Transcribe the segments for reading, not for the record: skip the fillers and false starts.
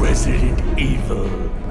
Resident Evil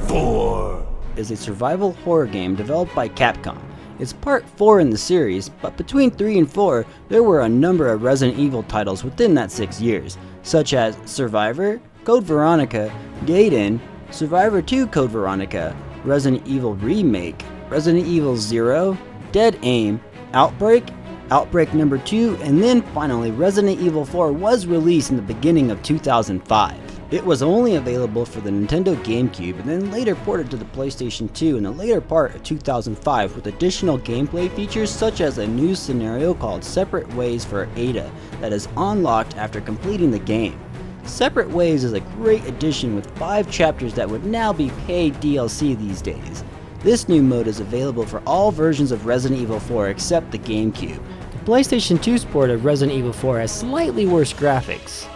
4 is a survival horror game developed by Capcom. It's part 4 in the series, but between 3 and 4, there were a number of Resident Evil titles within that 6 years, such as Survivor, Code Veronica, Gaiden, Survivor 2 Code Veronica, Resident Evil Remake, Resident Evil 0, Dead Aim, Outbreak, Outbreak number 2, and then finally Resident Evil 4 was released in the beginning of 2005. It was only available for the Nintendo GameCube and then later ported to the PlayStation 2 in the later part of 2005 with additional gameplay features such as a new scenario called Separate Ways for Ada that is unlocked after completing the game. Separate Ways is a great addition with 5 chapters that would now be paid DLC these days. This new mode is available for all versions of Resident Evil 4 except the GameCube. The PlayStation 2's port of Resident Evil 4 has slightly worse graphics.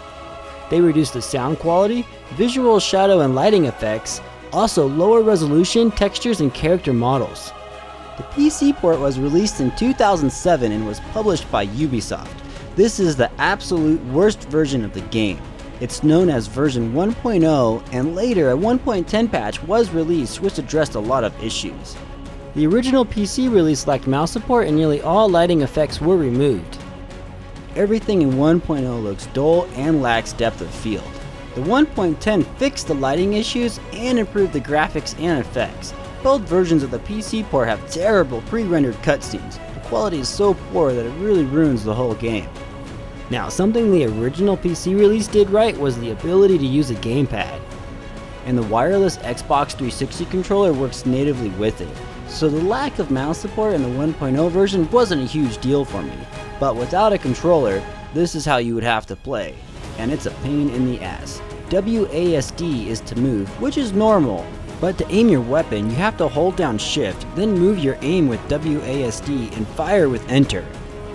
They reduced the sound quality, visual shadow and lighting effects, also lower resolution, textures, and character models. The PC port was released in 2007 and was published by Ubisoft. This is the absolute worst version of the game. It's known as version 1.0, and later a 1.10 patch was released which addressed a lot of issues. The original PC release lacked mouse support and nearly all lighting effects were removed. Everything in 1.0 looks dull and lacks depth of field. The 1.10 fixed the lighting issues and improved the graphics and effects. Both versions of the PC port have terrible pre-rendered cutscenes. The quality is so poor that it really ruins the whole game. Now, something the original PC release did right was the ability to use a gamepad. And the wireless Xbox 360 controller works natively with it. So the lack of mouse support in the 1.0 version wasn't a huge deal for me. But without a controller, this is how you would have to play. And it's a pain in the ass. WASD is to move, which is normal. But to aim your weapon, you have to hold down shift, then move your aim with WASD and fire with enter.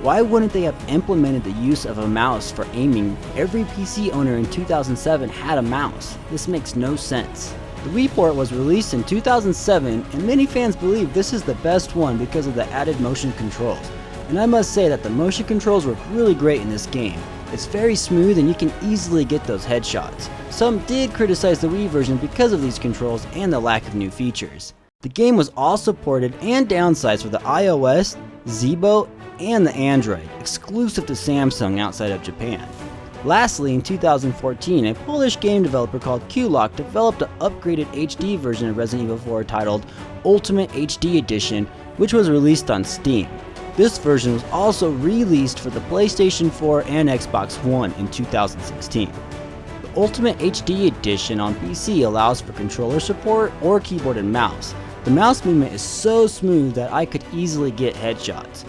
Why wouldn't they have implemented the use of a mouse for aiming? Every PC owner in 2007 had a mouse. This makes no sense. The Wii port was released in 2007 and many fans believe this is the best one because of the added motion controls. And I must say that the motion controls work really great in this game. It's very smooth and you can easily get those headshots. Some did criticize the Wii version because of these controls and the lack of new features. The game was also ported and downsized for the iOS, Zibo, and the Android, exclusive to Samsung outside of Japan. Lastly, in 2014, a Polish game developer called Q-Lock developed an upgraded HD version of Resident Evil 4 titled Ultimate HD Edition, which was released on Steam. This version was also released for the PlayStation 4 and Xbox One in 2016. The Ultimate HD Edition on PC allows for controller support or keyboard and mouse. The mouse movement is so smooth that I could easily get headshots.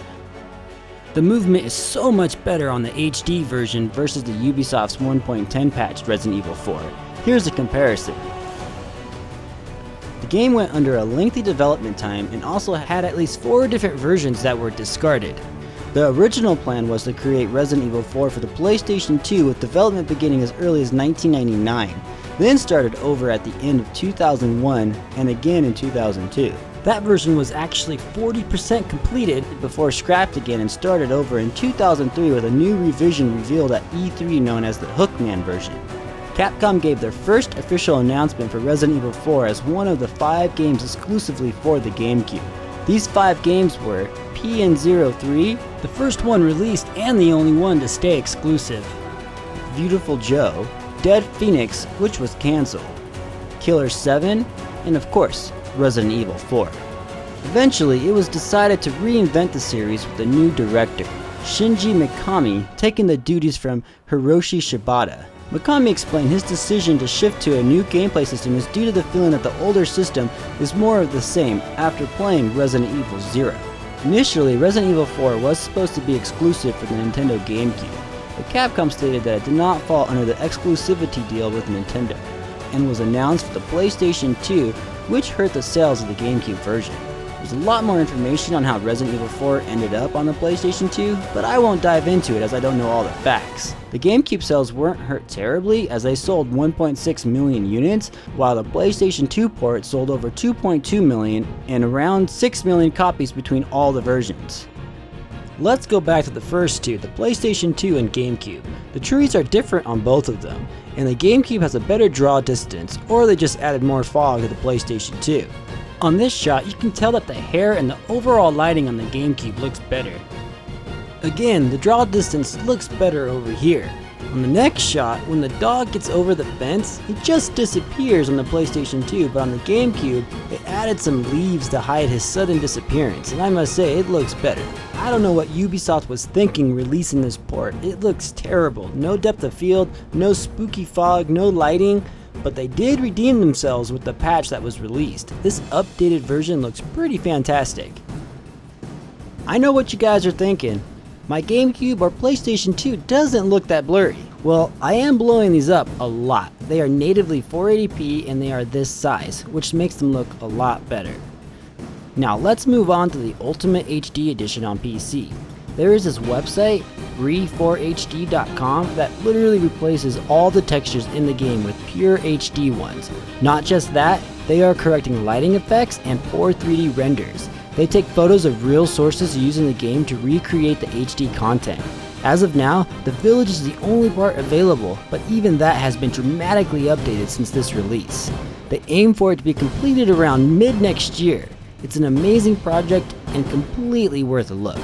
The movement is so much better on the HD version versus the Ubisoft's 1.10 patched Resident Evil 4. Here's a comparison. The game went under a lengthy development time and also had at least 4 different versions that were discarded. The original plan was to create Resident Evil 4 for the PlayStation 2 with development beginning as early as 1999, then started over at the end of 2001 and again in 2002. That version was actually 40% completed before scrapped again and started over in 2003 with a new revision revealed at E3 known as the Hookman version. Capcom gave their first official announcement for Resident Evil 4 as one of the 5 games exclusively for the GameCube. These 5 games were PN03, the first one released and the only one to stay exclusive, Beautiful Joe, Dead Phoenix, which was cancelled, Killer 7, and of course, Resident Evil 4. Eventually, it was decided to reinvent the series with a new director, Shinji Mikami, taking the duties from Hiroshi Shibata. Mikami explained his decision to shift to a new gameplay system is due to the feeling that the older system is more of the same after playing Resident Evil 0. Initially, Resident Evil 4 was supposed to be exclusive for the Nintendo GameCube, but Capcom stated that it did not fall under the exclusivity deal with Nintendo, and was announced for the PlayStation 2, which hurt the sales of the GameCube version. There's a lot more information on how Resident Evil 4 ended up on the PlayStation 2, but I won't dive into it as I don't know all the facts. The GameCube sales weren't hurt terribly as they sold 1.6 million units, while the PlayStation 2 port sold over 2.2 million and around 6 million copies between all the versions. Let's go back to the first two, the PlayStation 2 and GameCube. The trees are different on both of them, and the GameCube has a better draw distance, or they just added more fog to the PlayStation 2. On this shot, you can tell that the hair and the overall lighting on the GameCube looks better. Again, the draw distance looks better over here. On the next shot, when the dog gets over the fence, it just disappears on the PlayStation 2, but on the GameCube, it added some leaves to hide his sudden disappearance, and I must say, it looks better. I don't know what Ubisoft was thinking releasing this port. It looks terrible. No depth of field, no spooky fog, no lighting, but they did redeem themselves with the patch that was released. This updated version looks pretty fantastic. I know what you guys are thinking. My GameCube or PlayStation 2 doesn't look that blurry. Well, I am blowing these up a lot. They are natively 480p and they are this size, which makes them look a lot better. Now let's move on to the Ultimate HD Edition on PC. There is this website, re4hd.com, that literally replaces all the textures in the game with pure HD ones. Not just that, they are correcting lighting effects and poor 3D renders. They take photos of real sources used in the game to recreate the HD content. As of now, the village is the only part available, but even that has been dramatically updated since this release. They aim for it to be completed around mid next year. It's an amazing project and completely worth a look.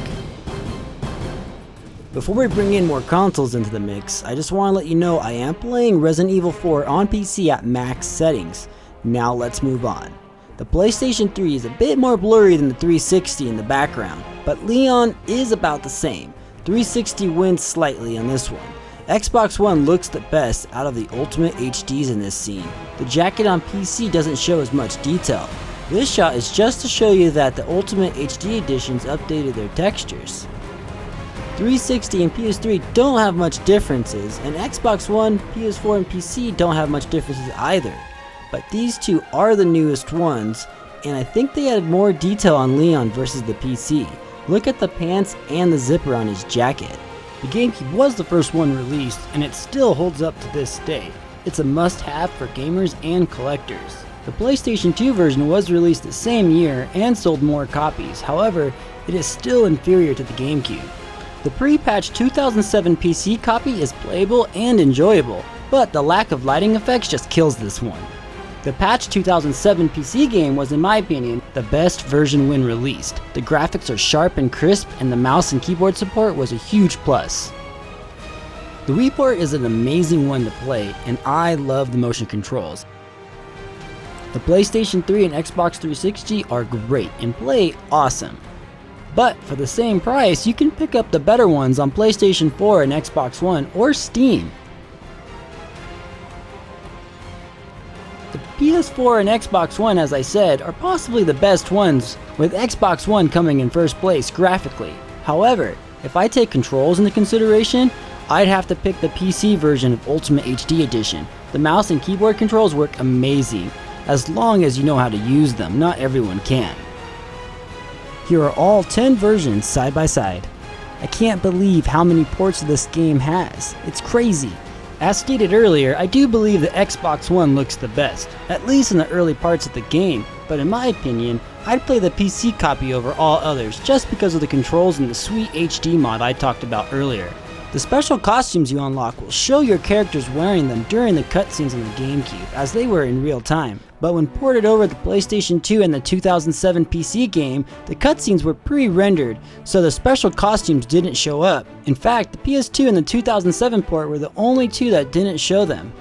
Before we bring in more consoles into the mix, I just want to let you know I am playing Resident Evil 4 on PC at max settings. Now let's move on. The PlayStation 3 is a bit more blurry than the 360 in the background, but Leon is about the same. 360 wins slightly on this one. Xbox One looks the best out of the Ultimate HDs in this scene. The jacket on PC doesn't show as much detail. This shot is just to show you that the Ultimate HD editions updated their textures. 360 and PS3 don't have much differences, and Xbox One, PS4, and PC don't have much differences either. But these two are the newest ones, and I think they added more detail on Leon versus the PC. Look at the pants and the zipper on his jacket. The GameCube was the first one released, and it still holds up to this day. It's a must-have for gamers and collectors. The PlayStation 2 version was released the same year and sold more copies, however, it is still inferior to the GameCube. The pre-patch 2007 PC copy is playable and enjoyable, but the lack of lighting effects just kills this one. The patch 2007 PC game was, in my opinion, the best version when released. The graphics are sharp and crisp, and the mouse and keyboard support was a huge plus. The Wii port is an amazing one to play, and I love the motion controls. The PlayStation 3 and Xbox 360 are great and play awesome. But for the same price, you can pick up the better ones on PlayStation 4 and Xbox One or Steam. The PS4 and Xbox One, as I said, are possibly the best ones, with Xbox One coming in first place graphically. However, if I take controls into consideration, I'd have to pick the PC version of Ultimate HD Edition. The mouse and keyboard controls work amazing, as long as you know how to use them. Not everyone can. Here are all 10 versions side by side. I can't believe how many ports this game has. It's crazy. As stated earlier, I do believe the Xbox One looks the best, at least in the early parts of the game, but in my opinion, I'd play the PC copy over all others just because of the controls and the sweet HD mod I talked about earlier. The special costumes you unlock will show your characters wearing them during the cutscenes on the GameCube, as they were in real time. But when ported over to the PlayStation 2 and the 2007 PC game, the cutscenes were pre-rendered, so the special costumes didn't show up. In fact, the PS2 and the 2007 port were the only two that didn't show them.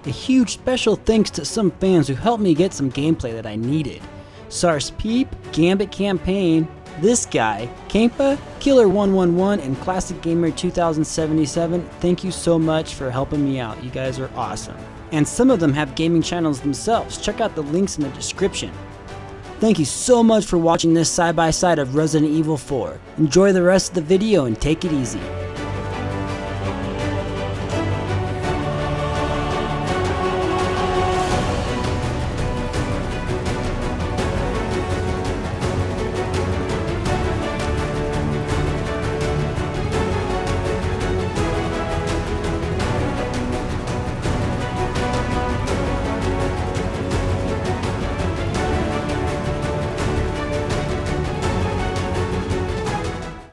A huge special thanks to some fans who helped me get some gameplay that I needed. Sars Peep, Gambit Campaign, this guy, Kempa, Killer111, and Classic Gamer 2077, thank you so much for helping me out. You guys are awesome. And some of them have gaming channels themselves. Check out the links in the description. Thank you so much for watching this side by side of Resident Evil 4. Enjoy the rest of the video and take it easy.